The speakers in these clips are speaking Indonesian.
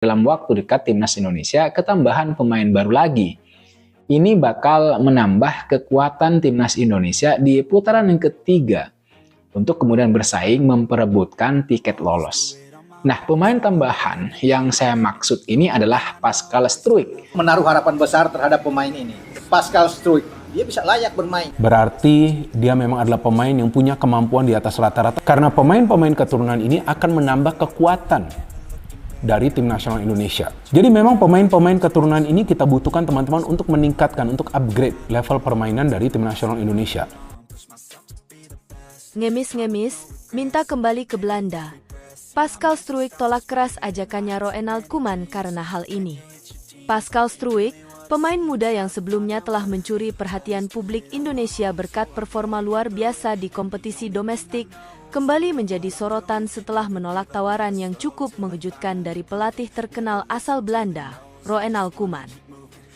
dalam waktu dekat timnas Indonesia ketambahan pemain baru lagi. Ini bakal menambah kekuatan timnas Indonesia di putaran yang ketiga untuk kemudian bersaing memperebutkan tiket lolos. Nah, pemain tambahan yang saya maksud ini adalah Pascal Struijk. Menaruh harapan besar terhadap pemain ini. Pascal Struijk, dia bisa layak bermain. Berarti dia memang adalah pemain yang punya kemampuan di atas rata-rata. Karena pemain-pemain keturunan ini akan menambah kekuatan dari tim nasional Indonesia. Jadi memang pemain-pemain keturunan ini kita butuhkan teman-teman untuk meningkatkan, untuk upgrade level permainan dari tim nasional Indonesia. Ngemis-ngemis, minta kembali ke Belanda. Pascal Struijk tolak keras ajakannya Ronald Koeman karena hal ini. Pascal Struijk, pemain muda yang sebelumnya telah mencuri perhatian publik Indonesia berkat performa luar biasa di kompetisi domestik, kembali menjadi sorotan setelah menolak tawaran yang cukup mengejutkan dari pelatih terkenal asal Belanda, Ronald Koeman.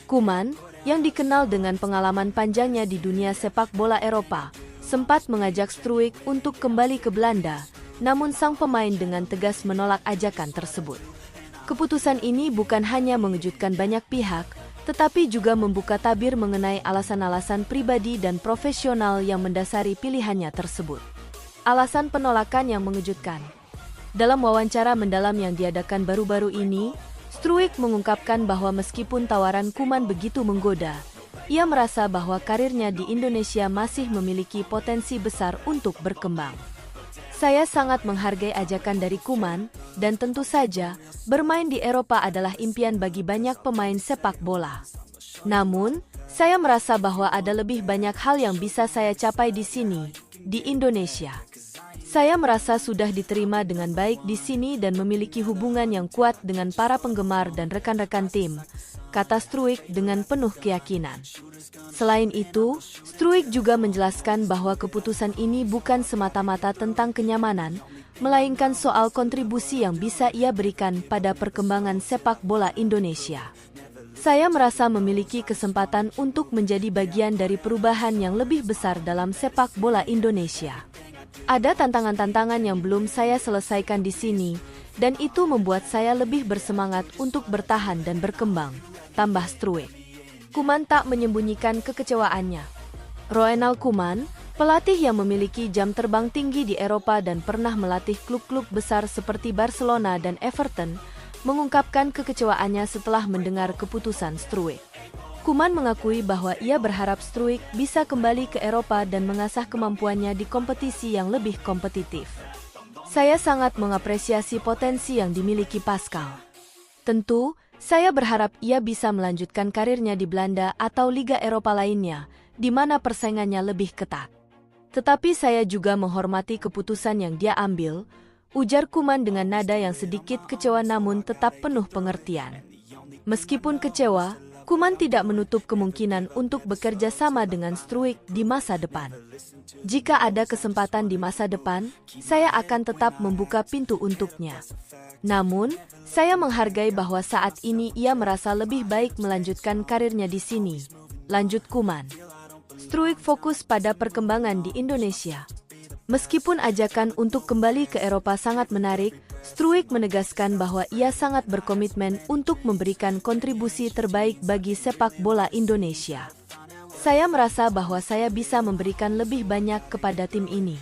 Koeman, yang dikenal dengan pengalaman panjangnya di dunia sepak bola Eropa, sempat mengajak Struijk untuk kembali ke Belanda, namun sang pemain dengan tegas menolak ajakan tersebut. Keputusan ini bukan hanya mengejutkan banyak pihak, tetapi juga membuka tabir mengenai alasan-alasan pribadi dan profesional yang mendasari pilihannya tersebut. Alasan penolakan yang mengejutkan. Dalam wawancara mendalam yang diadakan baru-baru ini, Struijk mengungkapkan bahwa meskipun tawaran Koeman begitu menggoda, ia merasa bahwa karirnya di Indonesia masih memiliki potensi besar untuk berkembang. Saya sangat menghargai ajakan dari Koeman, dan tentu saja, bermain di Eropa adalah impian bagi banyak pemain sepak bola. Namun, saya merasa bahwa ada lebih banyak hal yang bisa saya capai di sini, di Indonesia. Saya merasa sudah diterima dengan baik di sini dan memiliki hubungan yang kuat dengan para penggemar dan rekan-rekan tim, kata Struijk dengan penuh keyakinan. Selain itu, Struijk juga menjelaskan bahwa keputusan ini bukan semata-mata tentang kenyamanan, melainkan soal kontribusi yang bisa ia berikan pada perkembangan sepak bola Indonesia. Saya merasa memiliki kesempatan untuk menjadi bagian dari perubahan yang lebih besar dalam sepak bola Indonesia. Ada tantangan-tantangan yang belum saya selesaikan di sini, dan itu membuat saya lebih bersemangat untuk bertahan dan berkembang, tambah Struijk. Koeman tak menyembunyikan kekecewaannya. Ronald Koeman, pelatih yang memiliki jam terbang tinggi di Eropa dan pernah melatih klub-klub besar seperti Barcelona dan Everton, mengungkapkan kekecewaannya setelah mendengar keputusan Struijk. Koeman mengakui bahwa ia berharap Struijk bisa kembali ke Eropa dan mengasah kemampuannya di kompetisi yang lebih kompetitif. Saya sangat mengapresiasi potensi yang dimiliki Pascal. Tentu, saya berharap ia bisa melanjutkan karirnya di Belanda atau Liga Eropa lainnya, di mana persaingannya lebih ketat. Tetapi saya juga menghormati keputusan yang dia ambil, ujar Koeman dengan nada yang sedikit kecewa namun tetap penuh pengertian. Meskipun kecewa, Koeman tidak menutup kemungkinan untuk bekerja sama dengan Struijk di masa depan. Jika ada kesempatan di masa depan, saya akan tetap membuka pintu untuknya. Namun, saya menghargai bahwa saat ini ia merasa lebih baik melanjutkan karirnya di sini, lanjut Koeman. Struijk fokus pada perkembangan di Indonesia. Meskipun ajakan untuk kembali ke Eropa sangat menarik, Struijk menegaskan bahwa ia sangat berkomitmen untuk memberikan kontribusi terbaik bagi sepak bola Indonesia. Saya merasa bahwa saya bisa memberikan lebih banyak kepada tim ini.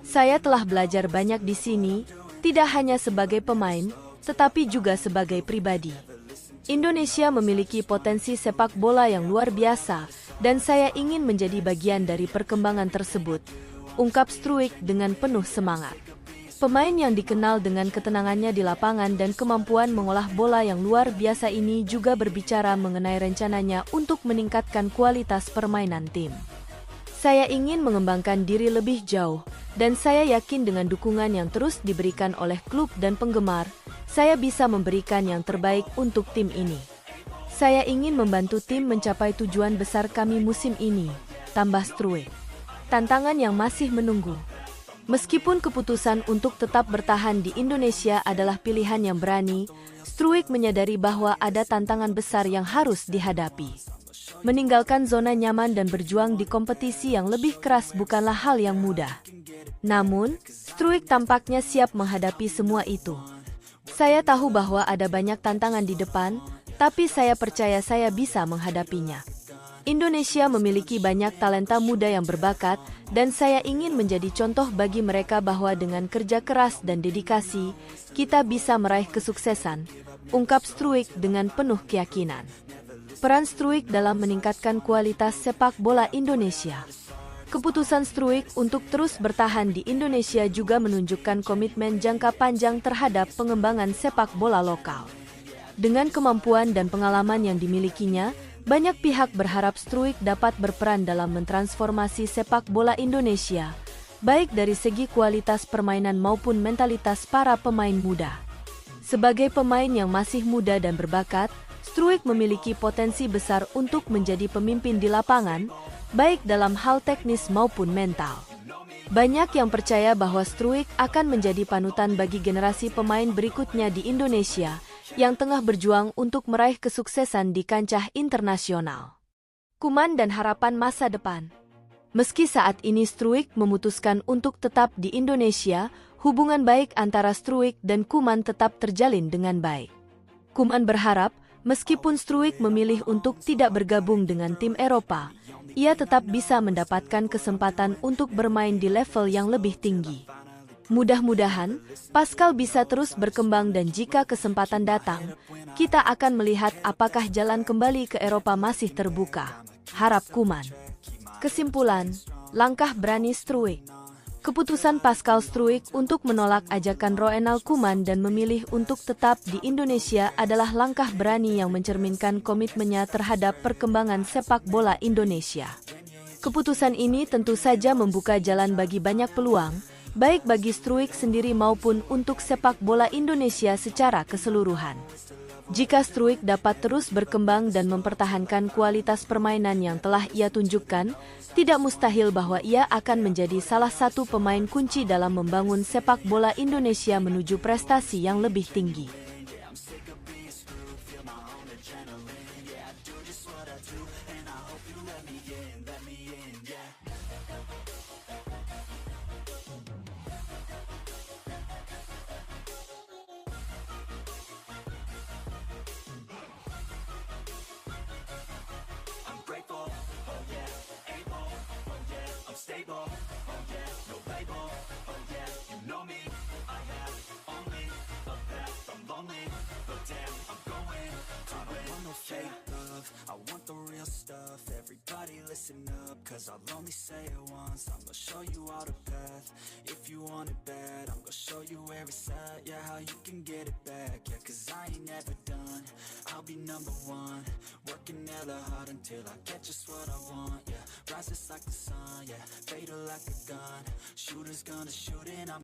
Saya telah belajar banyak di sini, tidak hanya sebagai pemain, tetapi juga sebagai pribadi. Indonesia memiliki potensi sepak bola yang luar biasa, dan saya ingin menjadi bagian dari perkembangan tersebut, ungkap Struijk dengan penuh semangat. Pemain yang dikenal dengan ketenangannya di lapangan dan kemampuan mengolah bola yang luar biasa ini juga berbicara mengenai rencananya untuk meningkatkan kualitas permainan tim. Saya ingin mengembangkan diri lebih jauh, dan saya yakin dengan dukungan yang terus diberikan oleh klub dan penggemar, saya bisa memberikan yang terbaik untuk tim ini. Saya ingin membantu tim mencapai tujuan besar kami musim ini, tambah Struijk. Tantangan yang masih menunggu. Meskipun keputusan untuk tetap bertahan di Indonesia adalah pilihan yang berani, Struijk menyadari bahwa ada tantangan besar yang harus dihadapi. Meninggalkan zona nyaman dan berjuang di kompetisi yang lebih keras bukanlah hal yang mudah. Namun, Struijk tampaknya siap menghadapi semua itu. Saya tahu bahwa ada banyak tantangan di depan, tapi saya percaya saya bisa menghadapinya. Indonesia memiliki banyak talenta muda yang berbakat, dan saya ingin menjadi contoh bagi mereka bahwa dengan kerja keras dan dedikasi, kita bisa meraih kesuksesan, ungkap Struijk dengan penuh keyakinan. Peran Struijk dalam meningkatkan kualitas sepak bola Indonesia. Keputusan Struijk untuk terus bertahan di Indonesia juga menunjukkan komitmen jangka panjang terhadap pengembangan sepak bola lokal. Dengan kemampuan dan pengalaman yang dimilikinya, banyak pihak berharap Struijk dapat berperan dalam mentransformasi sepak bola Indonesia, baik dari segi kualitas permainan maupun mentalitas para pemain muda. Sebagai pemain yang masih muda dan berbakat, Struijk memiliki potensi besar untuk menjadi pemimpin di lapangan, baik dalam hal teknis maupun mental. Banyak yang percaya bahwa Struijk akan menjadi panutan bagi generasi pemain berikutnya di Indonesia, yang tengah berjuang untuk meraih kesuksesan di kancah internasional. Kuman dan harapan masa depan. Meski saat ini Struijk memutuskan untuk tetap di Indonesia, hubungan baik antara Struijk dan Kuman tetap terjalin dengan baik. Kuman berharap, meskipun Struijk memilih untuk tidak bergabung dengan tim Eropa, ia tetap bisa mendapatkan kesempatan untuk bermain di level yang lebih tinggi. Mudah-mudahan, Pascal bisa terus berkembang dan jika kesempatan datang, kita akan melihat apakah jalan kembali ke Eropa masih terbuka. Harap Kuman. Kesimpulan, langkah berani Struijk. Keputusan Pascal Struijk untuk menolak ajakan Ronald Koeman dan memilih untuk tetap di Indonesia adalah langkah berani yang mencerminkan komitmennya terhadap perkembangan sepak bola Indonesia. Keputusan ini tentu saja membuka jalan bagi banyak peluang, baik bagi Struijk sendiri maupun untuk sepak bola Indonesia secara keseluruhan. Jika Struijk dapat terus berkembang dan mempertahankan kualitas permainan yang telah ia tunjukkan, tidak mustahil bahwa ia akan menjadi salah satu pemain kunci dalam membangun sepak bola Indonesia menuju prestasi yang lebih tinggi. I want the real stuff, everybody listen up, cause I'll only say it once, I'm gonna show you all the path. If you want it bad, I'm gonna show you where it's at, yeah, how you can get it back, yeah, cause I ain't never done, I'll be number one, working hella hard until I get just what I want, yeah, rises like the sun, yeah, fatal like a gun, shooters gonna shoot and I'm